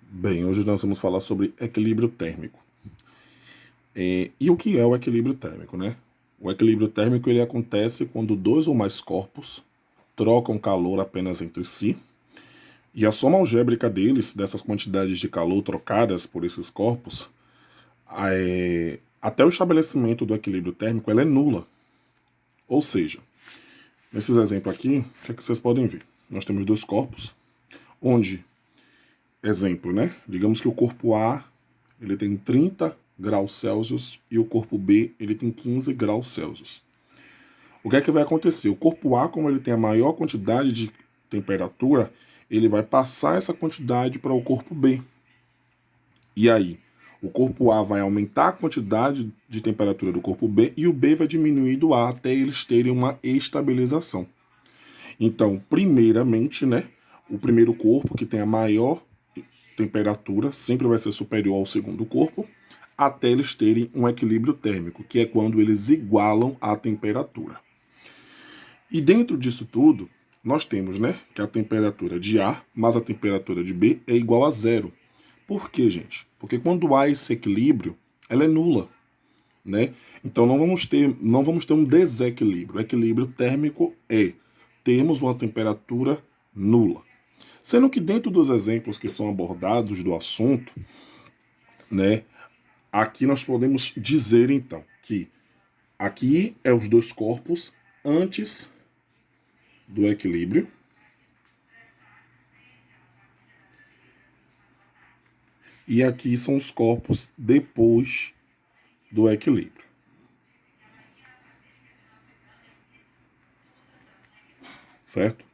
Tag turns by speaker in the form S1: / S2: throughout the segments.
S1: Bem, hoje nós vamos falar sobre equilíbrio térmico. E o que é o equilíbrio térmico, né? O equilíbrio térmico ele acontece quando dois ou mais corpos trocam calor apenas entre si, e a soma algébrica deles, dessas quantidades de calor trocadas por esses corpos, até o estabelecimento do equilíbrio térmico, ela é nula. Ou seja, nesses exemplos aqui, o que é que vocês podem ver? Nós temos dois corpos, onde, exemplo, né? Digamos que o corpo A ele tem 30 graus Celsius e o corpo B ele tem 15 graus Celsius. O que é que vai acontecer? O corpo A, como ele tem a maior quantidade de temperatura, ele vai passar essa quantidade para o corpo B. E aí, o corpo A vai aumentar a quantidade de temperatura do corpo B e o B vai diminuir do A até eles terem uma estabilização. Então, primeiramente, né, o primeiro corpo que tem a maior temperatura sempre vai ser superior ao segundo corpo, até eles terem um equilíbrio térmico, que é quando eles igualam a temperatura. E dentro disso tudo, nós temos, né, que a temperatura de A mais a temperatura de B é igual a zero. Por quê, gente? Porque quando há esse equilíbrio, ela é nula, né? Então não vamos ter um desequilíbrio. O equilíbrio térmico é temos uma temperatura nula. Sendo que dentro dos exemplos que são abordados do assunto, né, aqui nós podemos dizer então que aqui é os dois corpos antes do equilíbrio e aqui são os corpos depois do equilíbrio. Certo?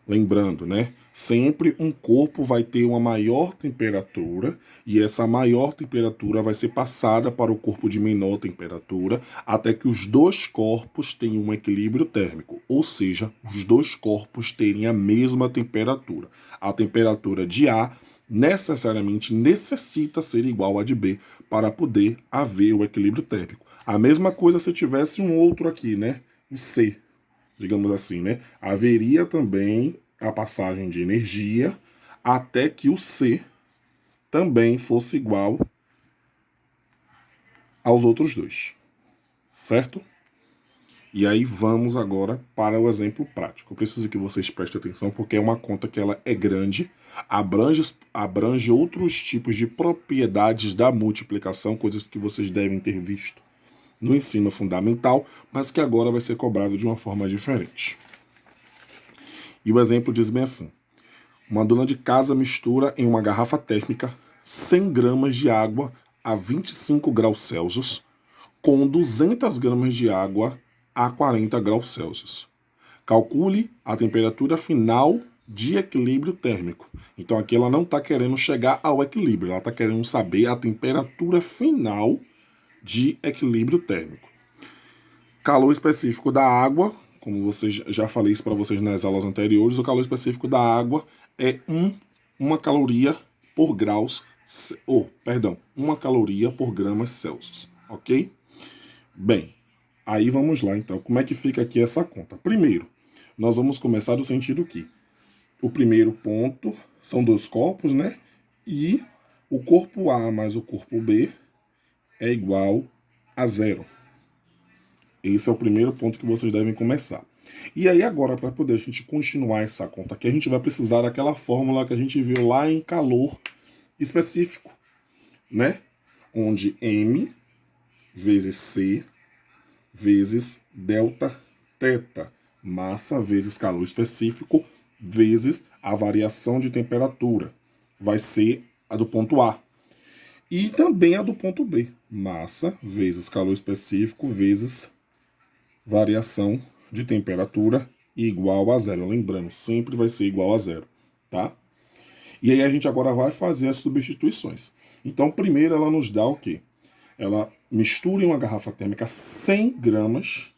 S1: Lembrando, né? Sempre um corpo vai ter uma maior temperatura e essa maior temperatura vai ser passada para o corpo de menor temperatura até que os dois corpos tenham um equilíbrio térmico, ou seja, os dois corpos terem a mesma temperatura. A temperatura de A necessariamente necessita ser igual à de B para poder haver o equilíbrio térmico. A mesma coisa se tivesse um outro aqui, né? O C, digamos assim, né? Haveria também a passagem de energia até que o C também fosse igual aos outros dois, certo? E aí vamos agora para o exemplo prático. Eu preciso que vocês prestem atenção porque é uma conta que ela é grande, abrange outros tipos de propriedades da multiplicação, coisas que vocês devem ter visto no ensino fundamental, mas que agora vai ser cobrado de uma forma diferente. E o exemplo diz bem assim: uma dona de casa mistura em uma garrafa térmica 100 gramas de água a 25 graus Celsius com 200 gramas de água a 40 graus Celsius. Calcule a temperatura final de equilíbrio térmico. Então aqui ela não está querendo chegar ao equilíbrio, ela está querendo saber a temperatura final de equilíbrio térmico. Calor específico da água, como vocês já falei isso para vocês nas aulas anteriores, o calor específico da água é uma caloria por graus, uma caloria por gramas Celsius, ok? Bem, aí vamos lá então, como é que fica aqui essa conta? Primeiro, nós vamos começar do sentido que o primeiro ponto são dois corpos, né? E o corpo A mais o corpo B é igual a zero. Esse é o primeiro ponto que vocês devem começar. E aí agora, para poder a gente continuar essa conta aqui, a gente vai precisar daquela fórmula que a gente viu lá em calor específico, né? Onde M vezes C vezes delta teta, massa vezes calor específico vezes a variação de temperatura. Vai ser a do ponto A. E também a do ponto B, massa vezes calor específico vezes variação de temperatura igual a zero. Lembrando, sempre vai ser igual a zero, tá? E aí a gente agora vai fazer as substituições. Então, primeiro ela nos dá o quê? Ela mistura em uma garrafa térmica 100 gramas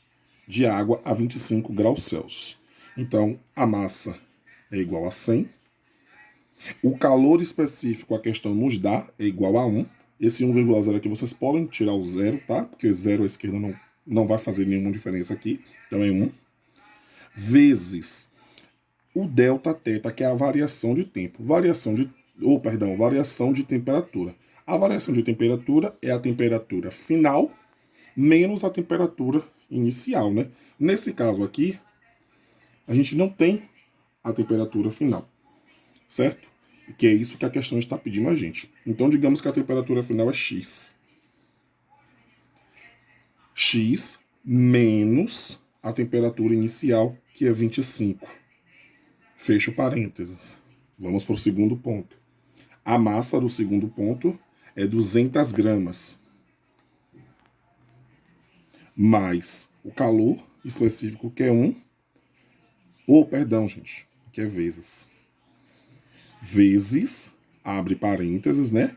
S1: de água a 25 graus Celsius. Então, a massa é igual a 100. O calor específico, a questão nos dá, é igual a 1. Esse 1,0 aqui vocês podem tirar o zero, tá? Porque zero à esquerda não vai fazer nenhuma diferença aqui. Então é 1. Vezes o delta teta, que é a variação de tempo. Variação de variação de temperatura. A variação de temperatura é a temperatura final menos a temperatura inicial, né? Nesse caso aqui, a gente não tem a temperatura final, certo? Que é isso que a questão está pedindo a gente. Então, digamos que a temperatura final é X. X menos a temperatura inicial, que é 25. Fecho parênteses. Vamos para o segundo ponto. A massa do segundo ponto é 200 gramas. Mais o calor específico, que é 1. Que é vezes. Vezes, abre parênteses, né?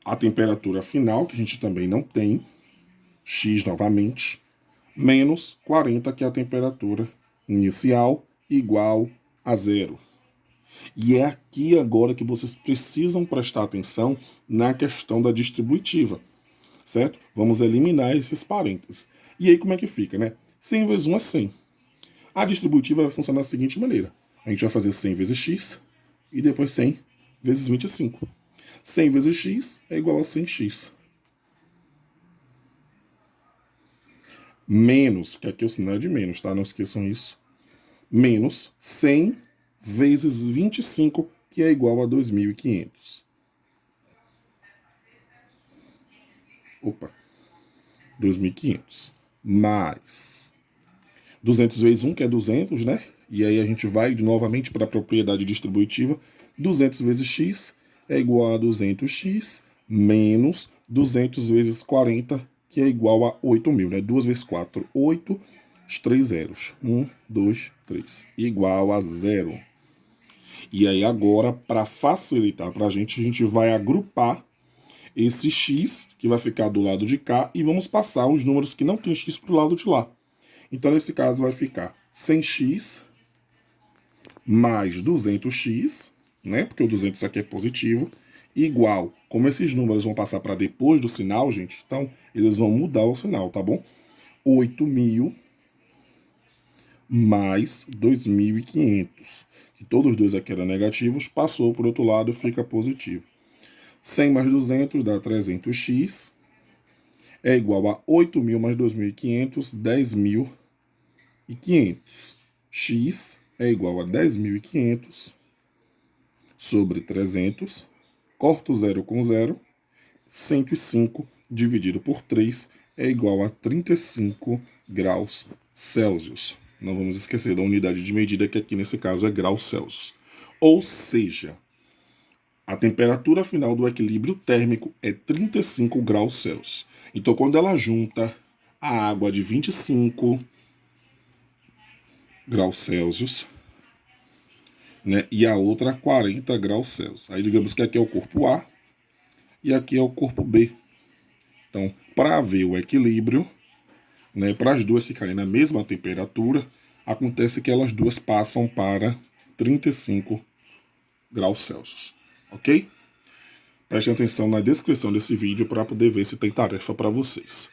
S1: A temperatura final, que a gente também não tem, X novamente, menos 40, que é a temperatura inicial, igual a 0. E é aqui agora que vocês precisam prestar atenção na questão da distributiva, certo? Vamos eliminar esses parênteses. E aí como é que fica, né? 100 vezes 1 é 100. A distributiva vai funcionar da seguinte maneira. A gente vai fazer 100 vezes x e depois 100 vezes 25. 100 vezes x é igual a 100x. Menos, que aqui o sinal é de menos, tá? Não esqueçam isso. Menos 100 vezes 25, que é igual a 2.500. 2.500. Mais 200 vezes 1, que é 200, né? E aí a gente vai novamente para a propriedade distributiva. 200 vezes x é igual a 200x menos 200 vezes 40, que é igual a 8.000, né? 2 vezes 4, 8, os 3 zeros. 1, 2, 3. Igual a 0. E aí agora, para facilitar para a gente vai agrupar esse x, que vai ficar do lado de cá, e vamos passar os números que não tem x para o lado de lá. Então, nesse caso, vai ficar 100x mais 200x, né? Porque o 200 aqui é positivo, igual, como esses números vão passar para depois do sinal, gente, então eles vão mudar o sinal, tá bom? 8.000 mais 2.500. Que todos os dois aqui eram negativos, passou por outro lado, fica positivo. 100 mais 200 dá 300x, é igual a 8.000 mais 2.500, 10.500. X é igual a 10.500 sobre 300, corto 0 com 0, 105 dividido por 3 é igual a 35 graus Celsius. Não vamos esquecer da unidade de medida, que aqui nesse caso é graus Celsius. Ou seja, a temperatura final do equilíbrio térmico é 35 graus Celsius. Então, quando ela junta a água de 25 graus Celsius, né, e a outra 40 graus Celsius. Aí digamos que aqui é o corpo A e aqui é o corpo B. Então, para haver o equilíbrio, né, para as duas ficarem na mesma temperatura, acontece que elas duas passam para 35 graus Celsius. Ok? Prestem atenção na descrição desse vídeo para poder ver se tem tarefa para vocês.